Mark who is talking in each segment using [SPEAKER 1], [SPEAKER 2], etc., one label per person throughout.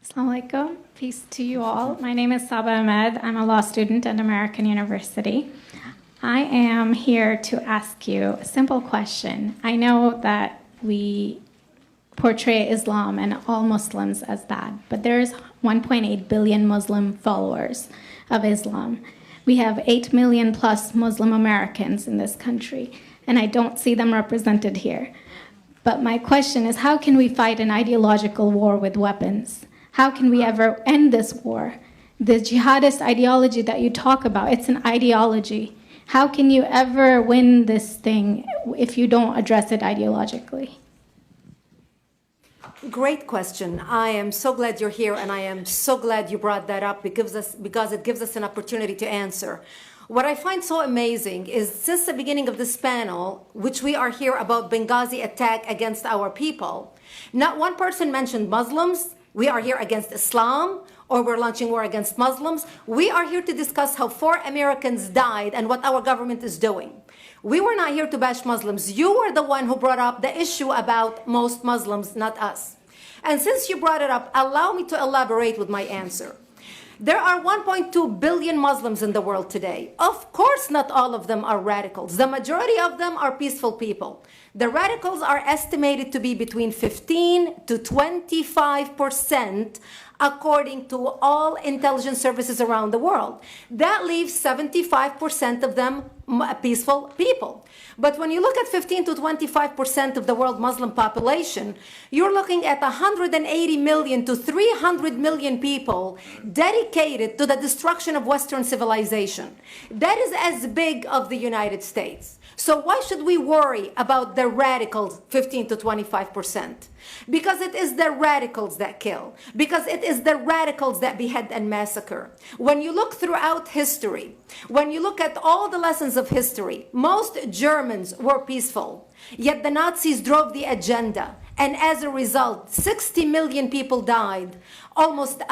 [SPEAKER 1] Assalamu alaikum. Peace to you all. My name is Saba Ahmed. I'm a law student at American University. I am here to ask you a simple question. I know that we portray Islam and all Muslims as bad, but there's 1.8 billion Muslim followers of Islam. We have 8 million plus Muslim Americans in this country, and I don't see them represented here. But my question is, how can we fight an ideological war with weapons? How can we ever end this war? The jihadist ideology that you talk about, it's an ideology. How can you ever win this thing if you don't address it ideologically?
[SPEAKER 2] Great question. I am so glad you're here, and I am so glad you brought that up because it gives us an opportunity to answer. What I find so amazing is since the beginning of this panel, which we are here about Benghazi attack against our people, not one person mentioned Muslims. We are here against Islam, or we're launching war against Muslims. We are here to discuss how 4 Americans died and what our government is doing. We were not here to bash Muslims. You were the one who brought up the issue about most Muslims, not us. And since you brought it up, allow me to elaborate with my answer. There are 1.2 billion Muslims in the world today. Of course, not all of them are radicals. The majority of them are peaceful people. The radicals are estimated to be between 15 to 25%, according to all intelligence services around the world. That leaves 75% of them peaceful people. But when you look at 15 to 25% of the world Muslim population, you're looking at 180 million to 300 million people dedicated to the destruction of Western civilization. That is as big as the United States. So why should we worry about the radicals, 15 to 25%? Because it is the radicals that kill. Because it is the radicals that behead and massacre. When you look throughout history, when you look at all the lessons of history, most Germans were peaceful. Yet the Nazis drove the agenda. And as a result, 60 million people died. Almost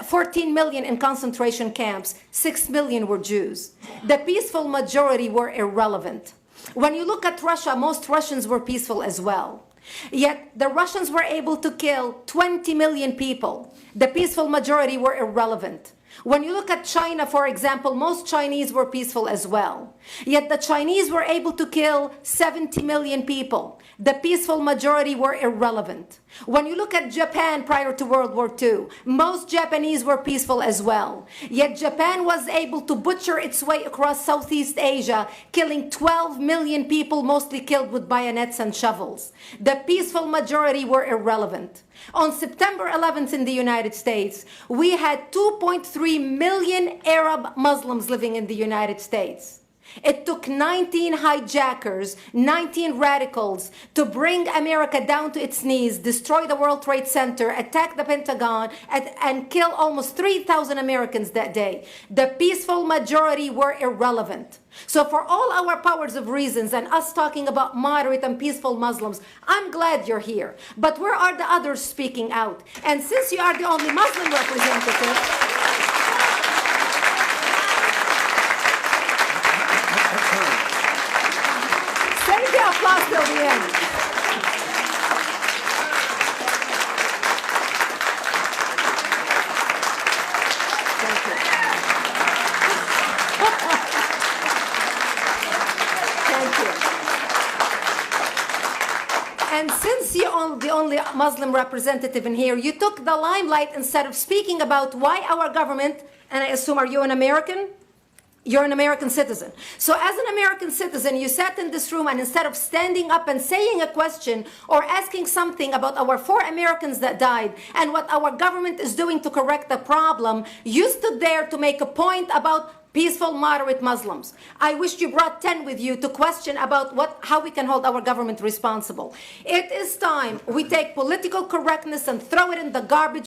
[SPEAKER 2] 14 million in concentration camps. 6 million were Jews. The peaceful majority were irrelevant. When you look at Russia, most Russians were peaceful as well. Yet the Russians were able to kill 20 million people. The peaceful majority were irrelevant. When you look at China, for example, most Chinese were peaceful as well. Yet the Chinese were able to kill 70 million people. The peaceful majority were irrelevant. When you look at Japan prior to World War II, most Japanese were peaceful as well. Yet Japan was able to butcher its way across Southeast Asia, killing 12 million people, mostly killed with bayonets and shovels. The peaceful majority were irrelevant. On September 11th in the United States, we had 2.3 million Arab Muslims living in the United States. It took 19 hijackers, 19 radicals to bring America down to its knees, destroy the World Trade Center, attack the Pentagon, and kill almost 3,000 Americans that day. The peaceful majority were irrelevant. So for all our powers of reasons and us talking about moderate and peaceful Muslims, I'm glad you're here. But where are the others speaking out? And since you are the only Muslim representative, save the applause till the end. Thank you. Thank you. And since you're the only Muslim representative in here, you took the limelight instead of speaking about why our government, and I assume, are you an American? You're an American citizen. So as an American citizen, you sat in this room, and instead of standing up and saying a question or asking something about our 4 Americans that died and what our government is doing to correct the problem, you stood there to make a point about peaceful, moderate Muslims. I wish you brought 10 with you to question about how we can hold our government responsible. It is time we take political correctness and throw it in the garbage